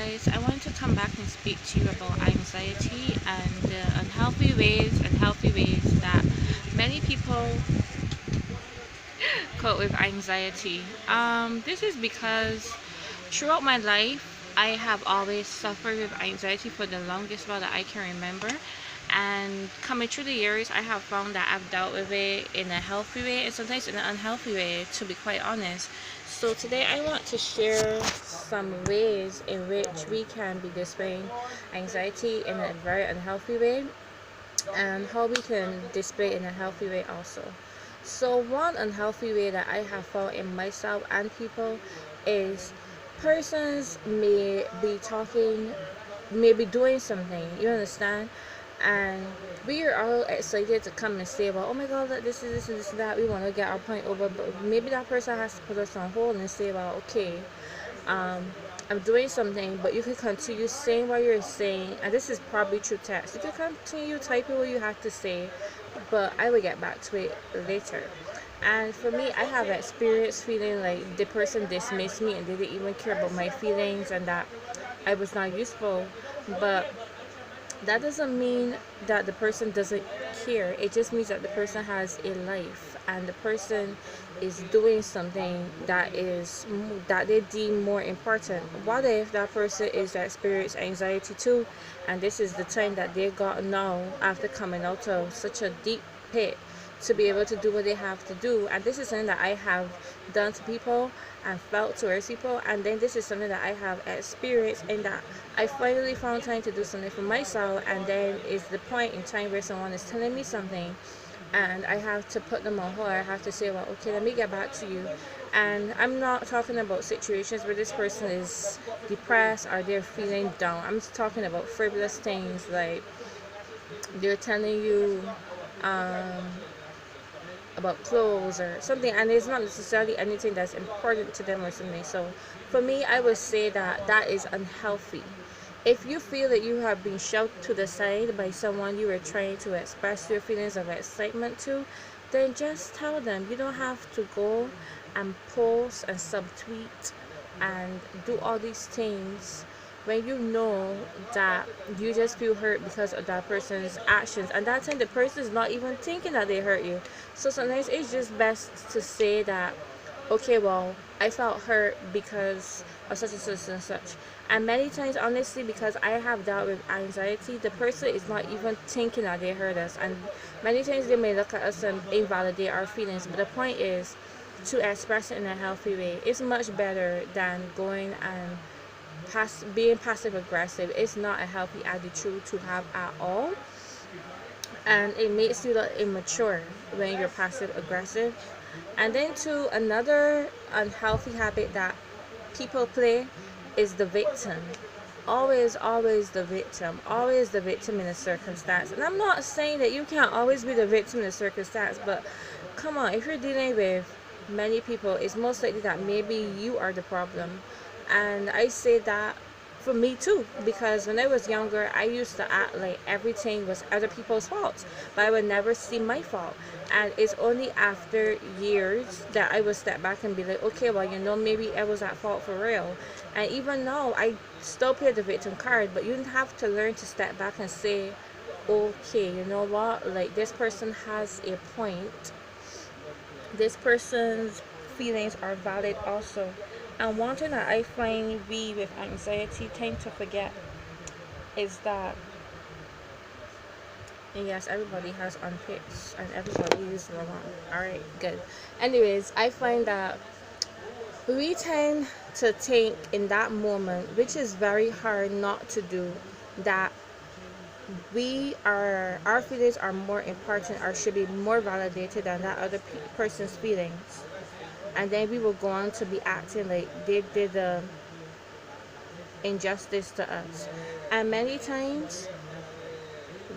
guys, I wanted to come back and speak to you about anxiety and the unhealthy ways that many people cope with anxiety. This is because throughout my life, I have always suffered with anxiety for the longest while that I can remember. And coming through the years, I have found that I've dealt with it in a healthy way and sometimes in an unhealthy way, to be quite honest. So today, I want to share some ways in which we can be displaying anxiety in a very unhealthy way and how we can display it in a healthy way also. So, one unhealthy way that I have found in myself and people is persons may be talking, may be doing something, you understand? And we are all excited to come and say, well, oh my god, this is this and this and that. We want to get our point over, but maybe that person has to put us on hold and say, well, okay, um, I'm doing something, but you can continue saying what you're saying, and this is probably true text. You can continue typing what you have to say, but I will get back to it later. And for me, I have experienced feeling like the person dismissed me and didn't even care about my feelings and that I was not useful. But that doesn't mean that the person doesn't care. It just means that the person has a life and the person is doing something that they deem more important. What if that person is experiencing anxiety too, and this is the time that they got now after coming out of such a deep pit to be able to do what they have to do? And this is something that I have done to people and felt towards people, and then this is something that I have experienced, and that I finally found time to do something for myself. And then is the point in time where someone is telling me something and I have to put them on hold. I have to say, well, okay, let me get back to you. And I'm not talking about situations where this person is depressed or they're feeling down. I'm just talking about frivolous things like they're telling you um, about clothes or something, and it's not necessarily anything that's important to them or something. So for me, I would say that that is unhealthy. If you feel that you have been shoved to the side by someone you were trying to express your feelings of excitement to, then just tell them. You don't have to go and post and subtweet and do all these things when you know that you just feel hurt because of that person's actions, and that time the person is not even thinking that they hurt you. So sometimes it's just best to say that, okay, well, I felt hurt because of such and such and such. And many times, honestly, because I have dealt with anxiety, the person is not even thinking that they hurt us. And many times they may look at us and invalidate our feelings. But the point is to express it in a healthy way. It's much better than going and being passive aggressive. It's not a healthy attitude to have at all. And it makes you look immature when you're passive aggressive. And then, to another unhealthy habit that people play is the victim. Always always the victim in a circumstance. And I'm not saying that you can't always be the victim in a circumstance, but come on, if you're dealing with many people, it's most likely that maybe you are the problem. And I say that for me too, because when I was younger, I used to act like everything was other people's fault, but I would never see my fault. And it's only after years that I would step back and be like, okay, well, maybe I was at fault for real. And even now, I still play the victim card, but you have to learn to step back and say, okay, you know what, like this person has a point, this person's feelings are valid also. And one thing that I find we with anxiety tend to forget is that, and yes, everybody has unpicks and everybody is wrong. Alright, good. Anyways, I find that we tend to think in that moment, which is very hard not to do, that our feelings are more important or should be more validated than that other person's feelings. And then we will go on to be acting like they did the injustice to us. And many times,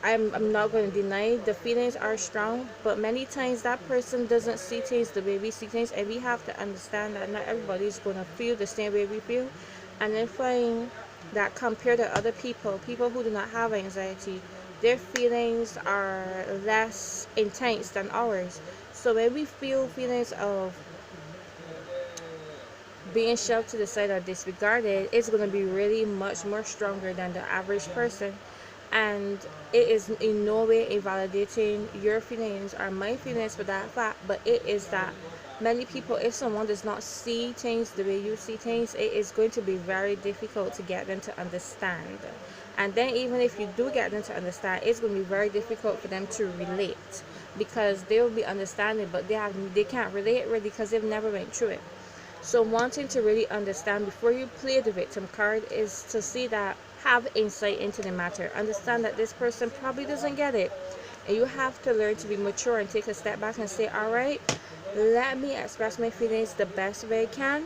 I'm not going to deny the feelings are strong, but many times that person doesn't see things the way we see things, and we have to understand that not everybody's going to feel the same way we feel. And then find that compared to other people who do not have anxiety, their feelings are less intense than ours. So when we feel feelings of being shoved to the side or disregarded is going to be really much more stronger than the average person. And it is in no way invalidating your feelings or my feelings for that fact, but it is that many people, if someone does not see things the way you see things, it is going to be very difficult to get them to understand. And then even if you do get them to understand, it's going to be very difficult for them to relate, because they will be understanding but they can't relate really because they've never went through it. So wanting to really understand before you play the victim card is to see that, have insight into the matter, understand that this person probably doesn't get it, and you have to learn to be mature and take a step back and say, all right, let me express my feelings the best way I can,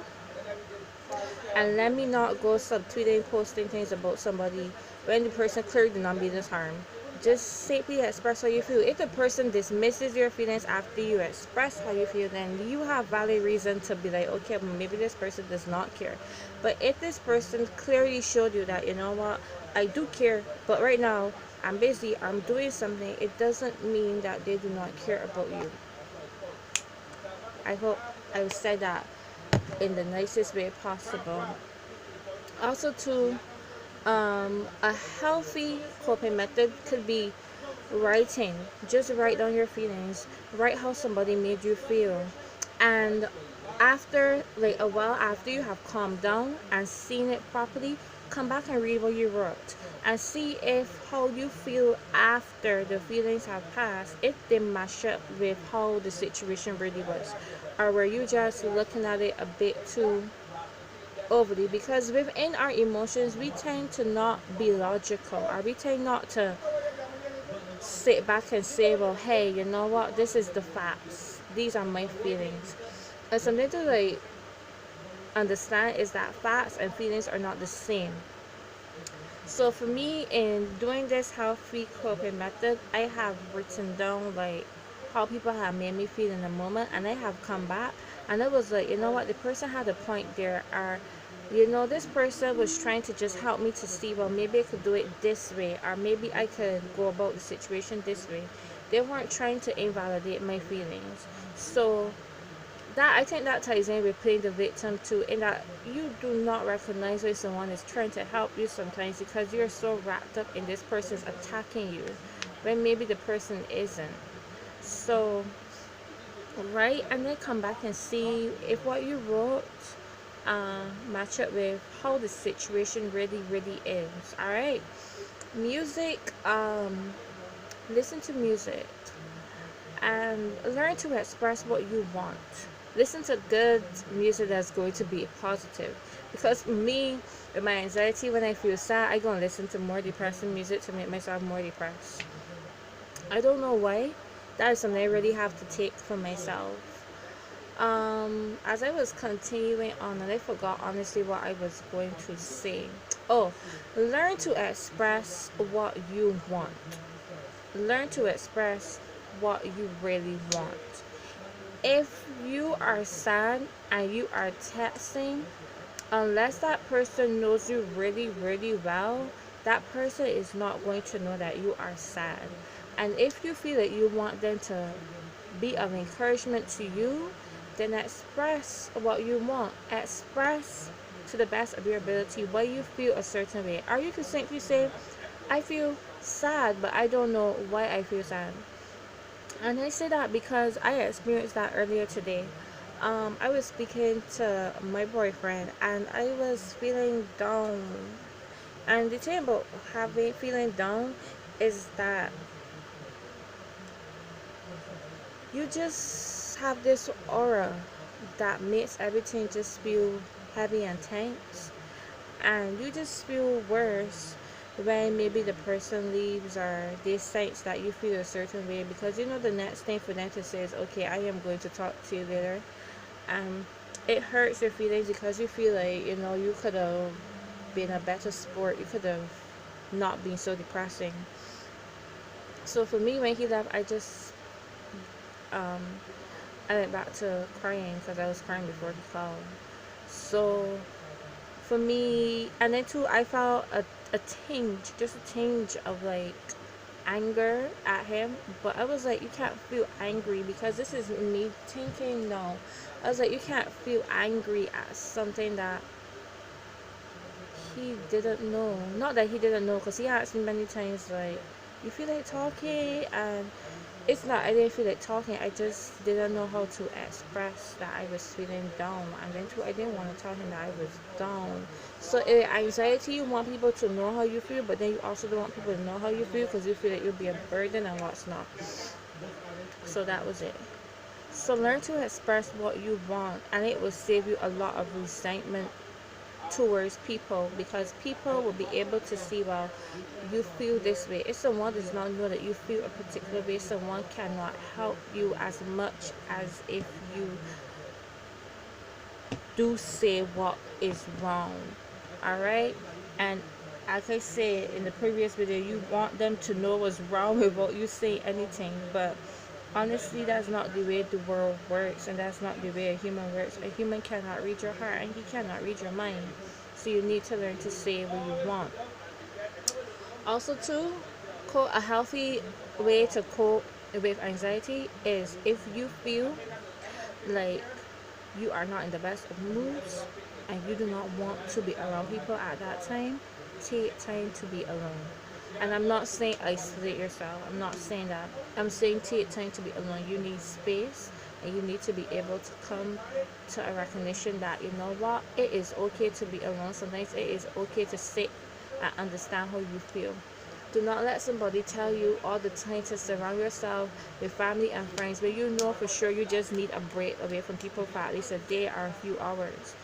and let me not go subtweeting, posting things about somebody when the person clearly did not mean this harm. Just simply express how you feel. If the person dismisses your feelings after you express how you feel, then you have valid reason to be like, okay, well, maybe this person does not care. But if this person clearly showed you that, you know what, I do care, but right now I'm busy, I'm doing something, it doesn't mean that they do not care about you. I hope I said that in the nicest way possible. Also, too, a healthy coping method could be writing. Just write down your feelings, write how somebody made you feel, and after, like a while after you have calmed down and seen it properly, come back and read what you wrote and see if how you feel after the feelings have passed, if they match up with how the situation really was, or were you just looking at it a bit too overly, because within our emotions we tend to not be logical, or we tend not to sit back and say, well, hey, you know what, this is the facts, these are my feelings. And something to like understand is that facts and feelings are not the same. So for me, in doing this healthy coping method, I have written down like how people have made me feel in the moment, and I have come back and I was like, you know what, the person had a point there, or you know, this person was trying to just help me to see, well, maybe I could do it this way, or maybe I could go about the situation this way. They weren't trying to invalidate my feelings. So that, I think that ties in with playing the victim too, in that you do not recognize when someone is trying to help you sometimes because you're so wrapped up in this person's attacking you when maybe the person isn't. So write and then come back and see if what you wrote match up with how the situation really is. All right, music. Listen to music and learn to express what you want. Listen to good music that's going to be positive. Because me, with my anxiety, when I feel sad, I go and listen to more depressing music to make myself more depressed. I don't know why. That is something I really have to take for myself. As I was continuing on, and I forgot honestly what I was going to say. Oh, learn to express what you want. Learn to express what you really want. If you are sad and you are texting, unless that person knows you really well, that person is not going to know that you are sad. And if you feel that you want them to be of encouragement to you, then express what you want. Express to the best of your ability why you feel a certain way. Or you can simply say, I feel sad, but I don't know why I feel sad. And I say that because I experienced that earlier today. I was speaking to my boyfriend and I was feeling down. And the thing about having feeling down is that you just have this aura that makes everything just feel heavy and tense, and you just feel worse when maybe the person leaves or they sense that you feel a certain way, because you know the next thing for them to say is, okay, I am going to talk to you later. And it hurts your feelings because you feel like, you know, you could have been a better sport, you could have not been so depressing. So for me, when he left, um I went back to crying because I was crying before he called. So for me, and then too, I felt a tinge, just a tinge of like anger at him, but I was like, you can't feel angry because this is me thinking. No, I was like, you can't feel angry at something that he didn't know. Not that he didn't know, because he asked me many times, like, you feel like talking? And it's not, I didn't feel like talking. I just didn't know how to express that I was feeling down. And then, too, I didn't want to tell him that I was down. So, anxiety, you want people to know how you feel, but then you also don't want people to know how you feel because you feel like you'll be a burden and what's not. So, that was it. So, learn to express what you want, and it will save you a lot of resentment towards people, because people will be able to see, well, you feel this way. If someone does not know that you feel a particular way, someone cannot help you as much as if you do say what is wrong. All right. And as I said in the previous video, you want them to know what's wrong without you say anything, but honestly, that's not the way the world works, and that's not the way a human works. A human cannot read your heart, and he cannot read your mind. So you need to learn to say what you want. Also, too, a healthy way to cope with anxiety is, if you feel like you are not in the best of moods and you do not want to be around people at that time, take time to be alone. And I'm not saying isolate yourself. I'm not saying that. I'm saying take time to be alone. You need space, and you need to be able to come to a recognition that, you know what, it is okay to be alone. Sometimes it is okay to sit and understand how you feel. Do not let somebody tell you all the time to surround yourself with family and friends, but you know for sure you just need a break away from people for at least a day or a few hours.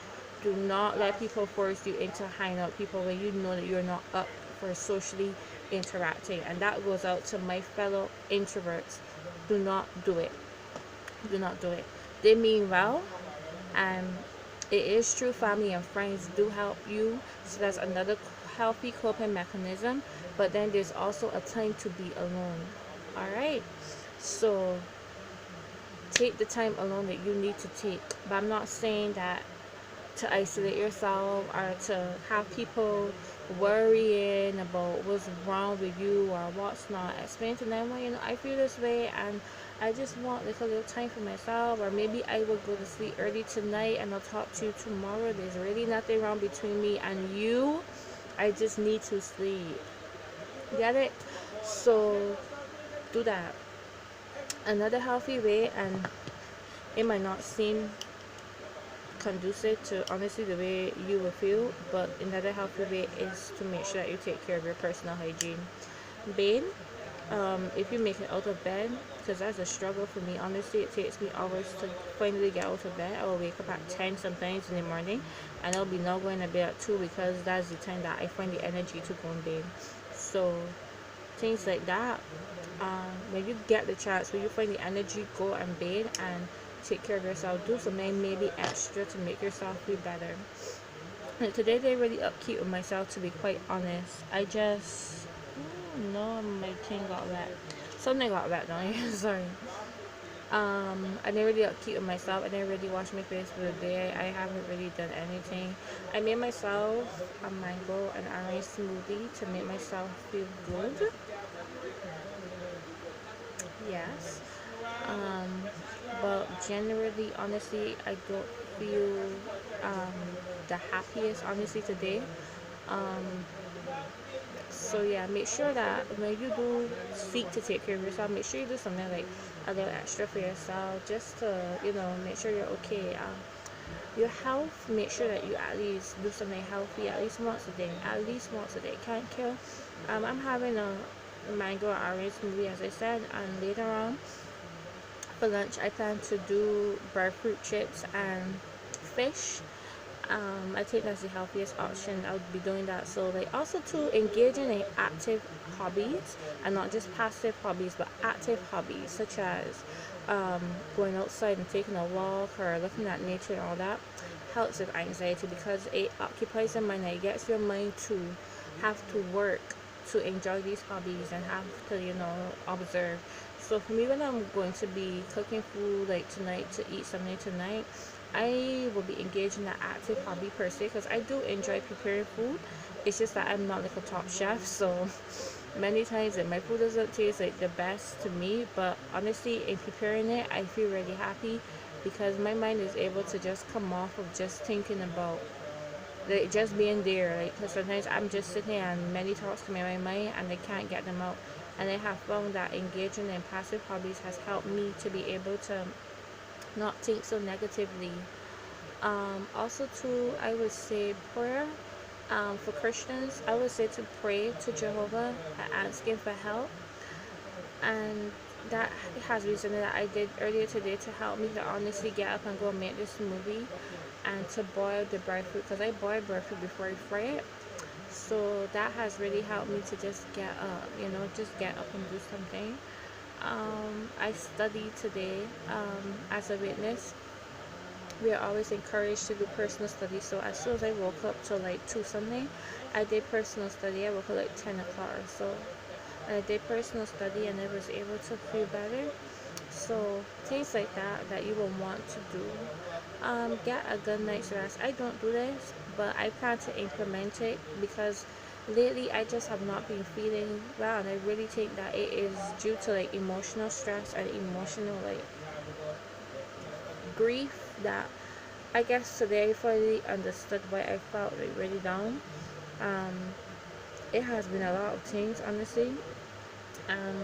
Do not let people force you into hanging out with people when you know that you're not up for socially interacting. And that goes out to my fellow introverts. Do not do it. Do not do it. They mean well, and it is true, family and friends do help you. So that's another healthy coping mechanism. But then there's also a time to be alone. All right. So take the time alone that you need to take. But I'm not saying that to isolate yourself or to have people worrying about what's wrong with you or what's not. Explain to them, well, you know, I feel this way and I just want like a little time for myself, or maybe I will go to sleep early tonight and I'll talk to you tomorrow. There's really nothing wrong between me and you. I just need to sleep. Get it? So do that. Another healthy way, and it might not seem conducive to honestly the way you will feel, but another healthy way is to make sure that you take care of your personal hygiene. Babe, if you make it out of bed, because that's a struggle for me, honestly. It takes me hours to finally get out of bed. I will wake up at 10 sometimes in the morning, and I'll be now going to bed at 2, because that's the time that I find the energy to go in bed. So things like that, when you get the chance, when you find the energy, go and bathe and take care of yourself. Do something maybe extra to make yourself feel better. And today they really upkeep with myself, to be quite honest. I just no, my thing got wet. Something got wet down here. Sorry. I didn't really upkeep with myself. I didn't really wash my face for the day. I haven't really done anything. I made myself a mango and orange smoothie to make myself feel good. Yes. Um, but generally, honestly, I don't feel um, the happiest, honestly, today. Um, so yeah, make sure that when you do seek to take care of yourself, make sure you do something like a little extra for yourself, just to, you know, make sure you're okay. Your health, make sure that you at least do something healthy at least once a day. At least once a day. Can't kill. I'm having a mango orange smoothie, as I said, and later on for lunch I plan to do breadfruit chips and fish. I think that's the healthiest option. I'll be doing that. So like, also to engaging in active hobbies, and not just passive hobbies, but active hobbies, such as going outside and taking a walk or looking at nature and all that, helps with anxiety, because it occupies the mind and it gets your mind to have to work to enjoy these hobbies and have to, you know, observe. So for me, when I'm going to be cooking food like tonight, to eat something tonight, I will be engaged in an active hobby per se, because I do enjoy preparing food, It's just that I'm not like a top chef, so many times that my food doesn't taste like the best to me. But honestly, in preparing it, I feel really happy because my mind is able to just come off of just thinking about like just being there. Like, cause sometimes I'm just sitting here and many thoughts come in my mind and I can't get them out. And I have found that engaging in passive hobbies has helped me to be able to not think so negatively. Also, too, I would say prayer. For Christians, I would say to pray to Jehovah and ask Him for help, and that has reason that I did earlier today to help me to honestly get up and go make this movie and to boil the breadfruit because I boil breadfruit before I fry it. So that has really helped me to just get up, just get up and do something. I studied today as a witness. We are always encouraged to do personal study. So as soon as I woke up till like 2 something, I did personal study. I woke up like 10 o'clock or so. And I did personal study and I was able to feel better. So things like that you will want to do. Get a good night's rest. I don't do this, but I plan to implement it because lately I just have not been feeling well, and I really think that it is due to like emotional stress and emotional like grief that I guess today I finally understood why I felt like really down. Um, it has been a lot of things, honestly.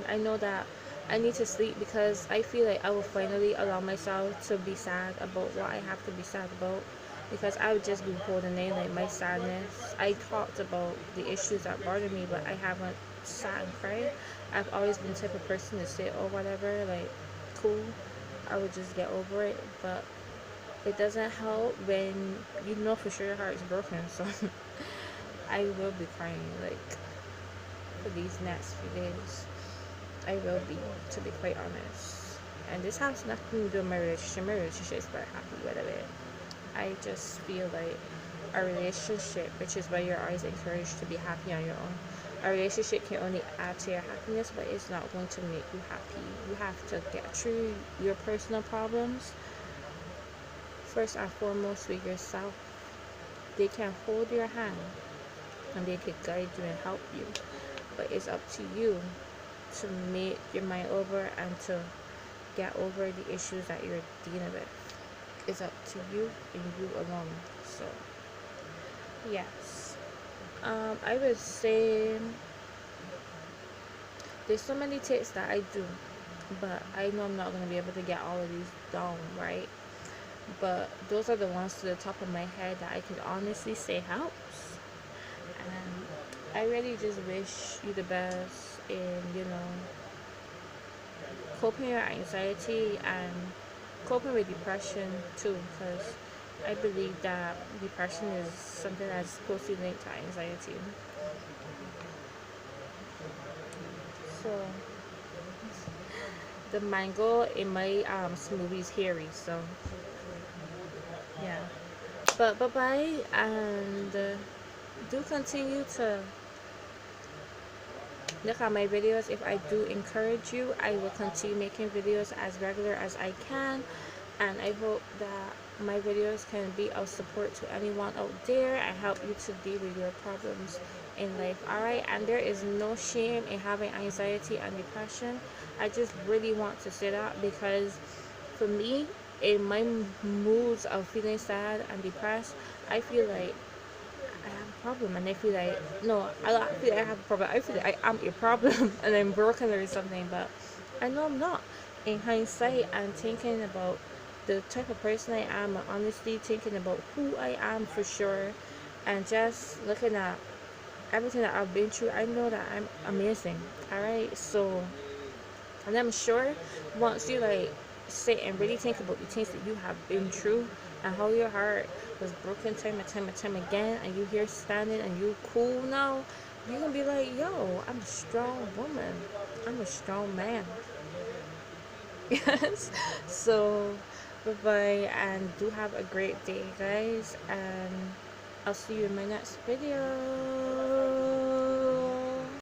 I know that I need to sleep because I feel like I will finally allow myself to be sad about what I have to be sad about because I would just be holding in like my sadness. I talked about the issues that bother me, but I haven't sat and cried. I've always been the type of person to say, oh, whatever, like, cool. I would just get over it, but it doesn't help when you know for sure your heart is broken. So I will be crying like for these next few days. I will be, to be quite honest. And this has nothing to do with my relationship. My relationship is very happy, by the way. I just feel like a relationship, which is why you're always encouraged to be happy on your own. A relationship can only add to your happiness, but it's not going to make you happy. You have to get through your personal problems first and foremost with yourself. They can hold your hand and they can guide you and help you, but it's up to you to make your mind over and to get over the issues that you're dealing with. It's up to you and you alone. So, yes. I would say there's so many tips that I do, but I know I'm not going to be able to get all of these down, right? But those are the ones to the top of my head that I could honestly say helps. And I really just wish you the best in, coping your anxiety and coping with depression too, because I believe that depression is something that's closely linked to anxiety. So the mango in my smoothie is hairy, so yeah. But bye bye, and do continue to look at my videos. If I do encourage you, I will continue making videos as regular as I can, and I hope that my videos can be of support to anyone out there and help you to deal with your problems in life. Alright, and there is no shame in having anxiety and depression. I just really want to say that because for me, in my moods of feeling sad and depressed, I feel like I have a problem, and I feel like no, I don't feel like I have a problem. I feel like I am a problem and I'm broken or something, but I know I'm not. In hindsight, and thinking about the type of person I am, and honestly thinking about who I am for sure, and just looking at everything that I've been through, I know that I'm amazing. All right, so and I'm sure once you like sit and really think about the things that you have been through and how your heart was broken time and time and time again, and you here standing and you cool now, you can be like, yo, I'm a strong woman. I'm a strong man. Yes. So bye bye, and do have a great day, guys, and I'll see you in my next video.